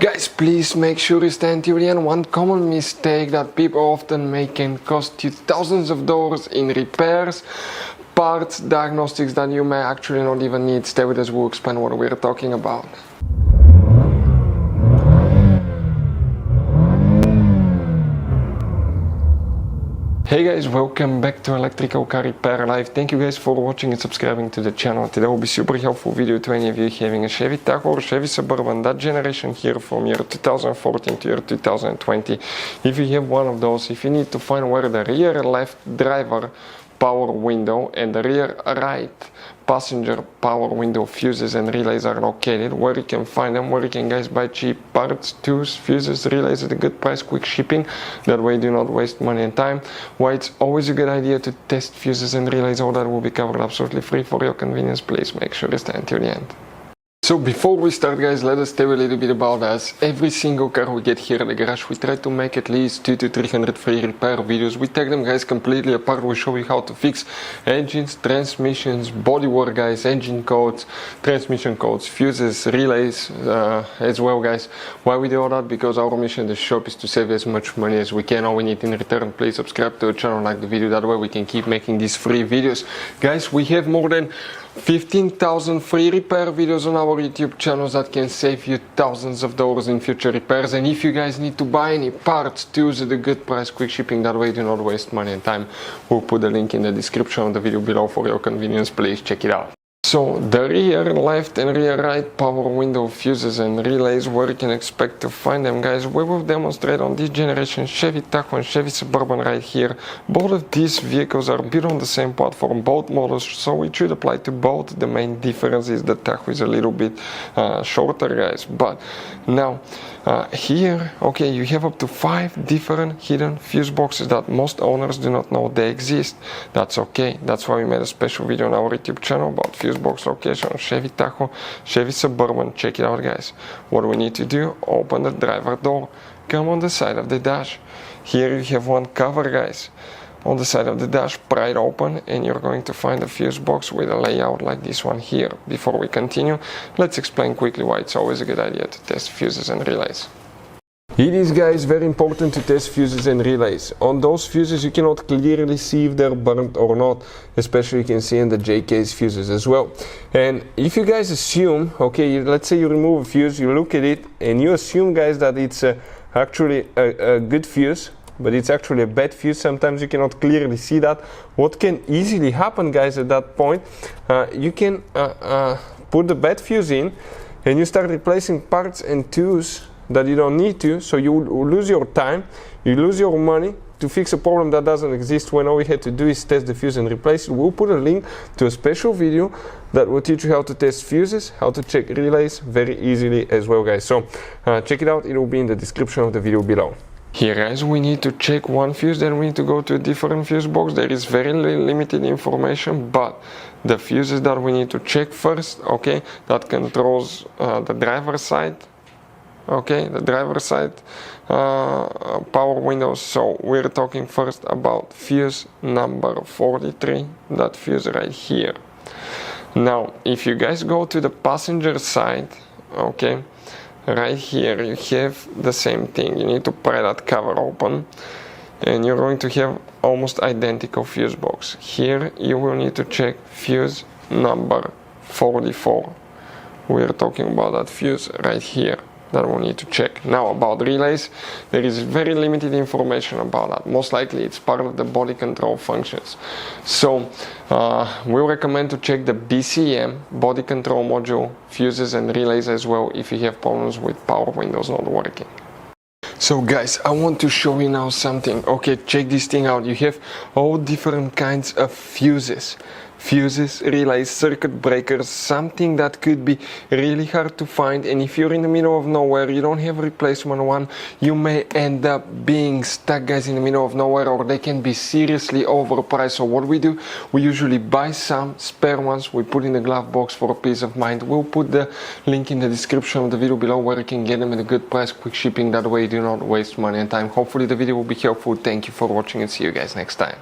Guys, please make sure you stand till the end. One common mistake that people often make can cost you thousands of dollars in repairs, parts, diagnostics that you may actually not even need. Stay with us, we'll explain what we're talking about. Hey guys, welcome back to Electrical Car Repair Live. Thank you guys for watching and subscribing to the channel. Today will be super helpful video to any of you having a Chevy Tahoe or Chevy Suburban, that generation here from year 2014 to year 2020. If you have one of those, if you need to find where the rear left driver power window and the rear right passenger power window fuses and relays are located, where you can find them, where you can guys buy cheap parts, tools, fuses, relays at a good price, quick shipping, that way you do not waste money and time, why it's always a good idea to test fuses and relays. All that will be covered absolutely free for your convenience. Please make sure you stay until the end. So before we start, guys, let us tell you a little bit about us. Every single car we get here at the garage, we try to make at least 200 to 300 free repair videos. We take them, guys, completely apart. We show you how to fix engines, transmissions, bodywork, guys, engine codes, transmission codes, fuses, relays as well, guys. Why we do all that? Because our mission in the shop is to save as much money as we can. All we need in return, please subscribe to the channel, like the video, that way we can keep making these free videos. Guys, we have more than 15,000 free repair videos on our YouTube channels that can save you thousands of dollars in future repairs. And if you guys need to buy any parts, tools at a good price, quick shipping, that way you do not waste money and time, we'll put the link in the description of the video below for your convenience. Please check it out. So the rear left and rear right power window fuses and relays, where you can expect to find them, guys, we will demonstrate on this generation Chevy Tahoe and Chevy Suburban right here. Both of these vehicles are built on the same platform, both models, so it should apply to both. The main difference is the Tahoe is a little bit shorter, guys. But now here, okay, you have up to 5 different hidden fuse boxes that most owners do not know they exist. That's okay, that's why we made a special video on our YouTube channel about fuse box location on Chevy Tahoe, Chevy Suburban. Check it out, guys. What we need to do, open the driver door, come on the side of the dash. Here you have one cover, guys, on the side of the dash, pry it open, and you're going to find a fuse box with a layout like this one here. Before we continue, let's explain quickly why it's always a good idea to test fuses and relays. It is, guys, very important to test fuses and relays. On those fuses you cannot clearly see if they're burnt or not, especially you can see in the JK's fuses as well. And if you guys assume, okay, let's say you remove a fuse, you look at it and you assume, guys, that it's actually a good fuse, but it's actually a bad fuse, sometimes you cannot clearly see that. What can easily happen, guys, at that point, you can put the bad fuse in and you start replacing parts and tools that you don't need to, so you lose your time, you lose your money to fix a problem that doesn't exist, when all we had to do is test the fuse and replace it. We'll put a link to a special video that will teach you how to test fuses, how to check relays very easily as well, guys. So check it out, it will be in the description of the video below. Here, guys, we need to check one fuse, then we need to go to a different fuse box. There is very limited information, but the fuses that we need to check first, okay, that controls the driver's side, okay, the driver's side power windows. So we're talking first about fuse number 43, that fuse right here. Now if you guys go to the passenger side, okay, right here you have the same thing. You need to pry that cover open and you're going to have almost identical fuse box. Here you will need to check fuse number 44. We're talking about that fuse right here that we'll need to check. Now about relays, there is very limited information about that. Most likely it's part of the body control functions. So we'll recommend to check the BCM, body control module, fuses and relays as well if you have problems with power windows not working. So guys, I want to show you now something. Okay, check this thing out. You have all different kinds of fuses, relays, circuit breakers, something that could be really hard to find, and if you're in the middle of nowhere, you don't have a replacement one, you may end up being stuck, guys, in the middle of nowhere, or they can be seriously overpriced. So what we do, we usually buy some spare ones, we put in the glove box for a peace of mind. We'll put the link in the description of the video below where you can get them at a good price, quick shipping, that way you do not waste money and time. Hopefully the video will be helpful. Thank you for watching and see you guys next time.